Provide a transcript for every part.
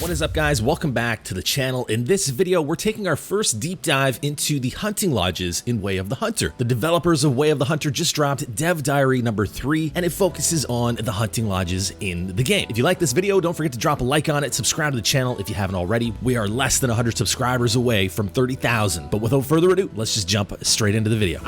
What is up, guys? Welcome back to the channel. In this video, we're taking our first deep dive into the hunting lodges in Way of the Hunter. The developers of Way of the Hunter just dropped Dev Diary number 3, and it focuses on the hunting lodges in the game. If you like this video, don't forget to drop a like on it, subscribe to the channel if you haven't already. We are less than 100 subscribers away from 30,000. But without further ado, let's just jump straight into the video.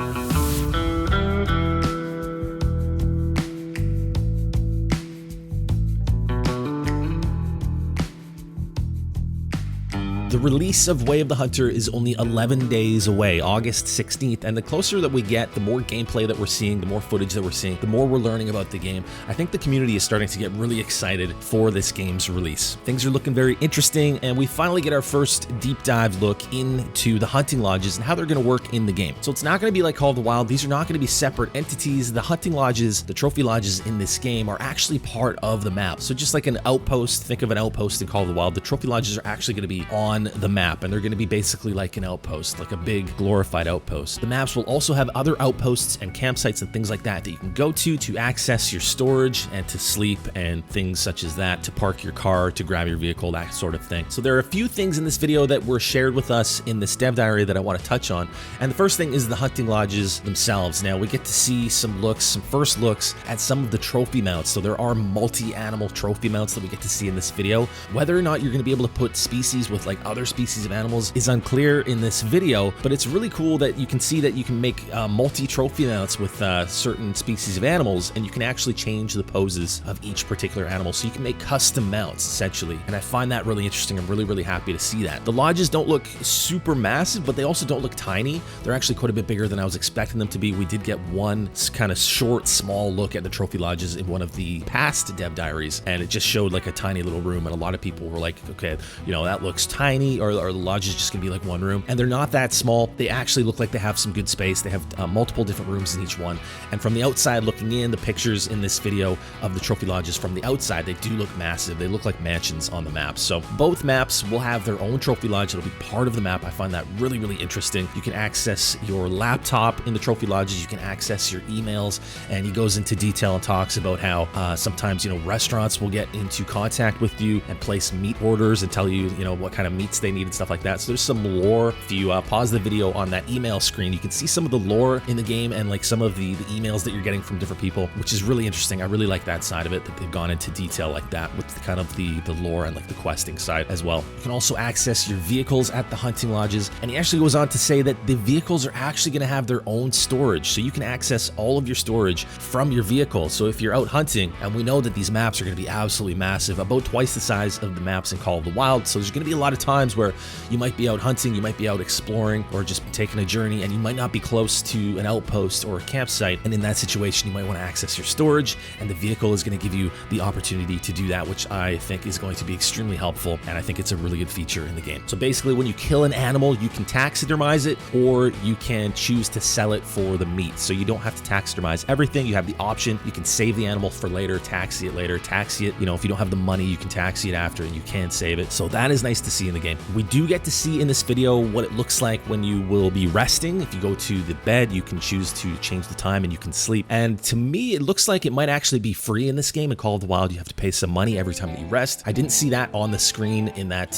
The release of Way of the Hunter is only 11 days away, August 16th, and the closer that we get, the more gameplay that we're seeing, the more footage that we're seeing, the more we're learning about the game. I think the community is starting to get really excited for this game's release. Things are looking very interesting, and we finally get our first deep dive look into the hunting lodges and how they're going to work in the game. So it's not going to be like Call of the Wild. These are not going to be separate entities. The hunting lodges, the trophy lodges in this game are actually part of the map. So just like an outpost, think of an outpost in Call of the Wild, the trophy lodges are actually going to be on the map, and they're going to be basically like an outpost, like a big glorified outpost. The maps will also have other outposts and campsites and things like that you can go to access your storage and to sleep and things such as that, to park your car, to grab your vehicle, that sort of thing. So there are a few things in this video that were shared with us in this dev diary that I want to touch on, and the first thing is the hunting lodges themselves. Now we get to see some first looks at some of the trophy mounts. So there are multi-animal trophy mounts that we get to see in this video. Whether or not you're going to be able to put species with like other species of animals is unclear in this video, but it's really cool that you can see that you can make multi-trophy mounts with certain species of animals, and you can actually change the poses of each particular animal, so you can make custom mounts essentially, and I find that really interesting. I'm really happy to see that. The lodges don't look super massive, but they also don't look tiny. They're actually quite a bit bigger than I was expecting them to be. We did get one kind of short, small look at the trophy lodges in one of the past dev diaries, and it just showed like a tiny little room, and a lot of people were like, okay, you know, that looks tiny, or the lodge is just gonna be like one room, and they're not that small. They actually look like they have some good space. They have multiple different rooms in each one, and from the outside looking in, the pictures in this video of the trophy lodges from the outside, they do look massive. They look like mansions on the map. So both maps will have their own trophy lodge. It'll be part of the map. I find that really interesting. You can access your laptop in the trophy lodges. You can access your emails, and he goes into detail and talks about how sometimes, you know, restaurants will get into contact with you and place meat orders and tell you, you know, what kind of meats they need and stuff like that. So there's some lore. If you pause the video on that email screen, you can see some of the lore in the game and like some of the emails that you're getting from different people, which is really interesting. I really like that side of it, that they've gone into detail like that with kind of the lore and like the questing side as well. You can also access your vehicles at the hunting lodges, and he actually goes on to say that the vehicles are actually going to have their own storage, so you can access all of your storage from your vehicle. So if you're out hunting, and we know that these maps are going to be absolutely massive, about twice the size of the maps in Call of the Wild, so there's going to be a lot of times where you might be out hunting, you might be out exploring, or just taking a journey, and you might not be close to an outpost or a campsite, and in that situation you might want to access your storage, and the vehicle is going to give you the opportunity to do that, which I think is going to be extremely helpful, and I think it's a really good feature in the game. So basically, when you kill an animal, you can taxidermize it, or you can choose to sell it for the meat. So you don't have to taxidermize everything. You have the option. You can save the animal for later, taxi it later, taxi it, you know, if you don't have the money, you can taxi it after, and you can save it. So that is nice to see in the game. We do get to see in this video what it looks like when you will be resting. If you go to the bed, you can choose to change the time and you can sleep. And to me, it looks like it might actually be free in this game. In Call of the Wild, you have to pay some money every time that you rest. I didn't see that on the screen in that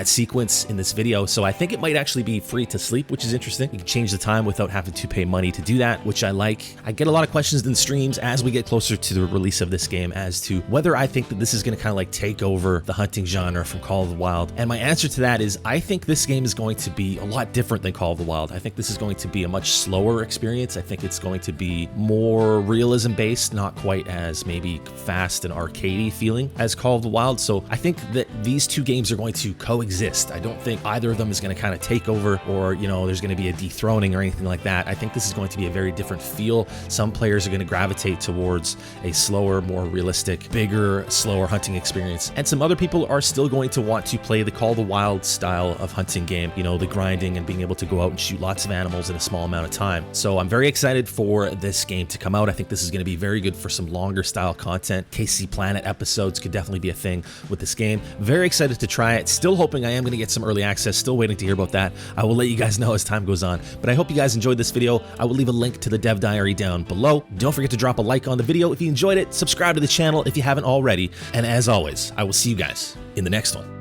sequence in this video, so I think it might actually be free to sleep, which is interesting. You can change the time without having to pay money to do that, which I like. I get a lot of questions in streams as we get closer to the release of this game as to whether I think that this is going to kind of like take over the hunting genre from Call of the Wild, and my answer to that is I think this game is going to be a lot different than Call of the Wild. I think this is going to be a much slower experience. I think it's going to be more realism based, not quite as maybe fast and arcadey feeling as Call of the Wild. So I think that these two games are going to coexist. I don't think either of them is going to kind of take over, or, you know, there's going to be a dethroning or anything like that. I think this is going to be a very different feel. Some players are going to gravitate towards a slower, more realistic, bigger, slower hunting experience, and some other people are still going to want to play the Call of the Wild style of hunting game, you know, the grinding and being able to go out and shoot lots of animals in a small amount of time. So I'm very excited for this game to come out. I think this is going to be very good for some longer style content. KC Planet episodes could definitely be a thing with this game. Very excited to try it. Still hoping I am going to get some early access. Still waiting to hear about that. I will let you guys know as time goes on. But I hope you guys enjoyed this video. I will leave a link to the dev diary down below. Don't forget to drop a like on the video if you enjoyed it. Subscribe to the channel if you haven't already. And as always, I will see you guys in the next one.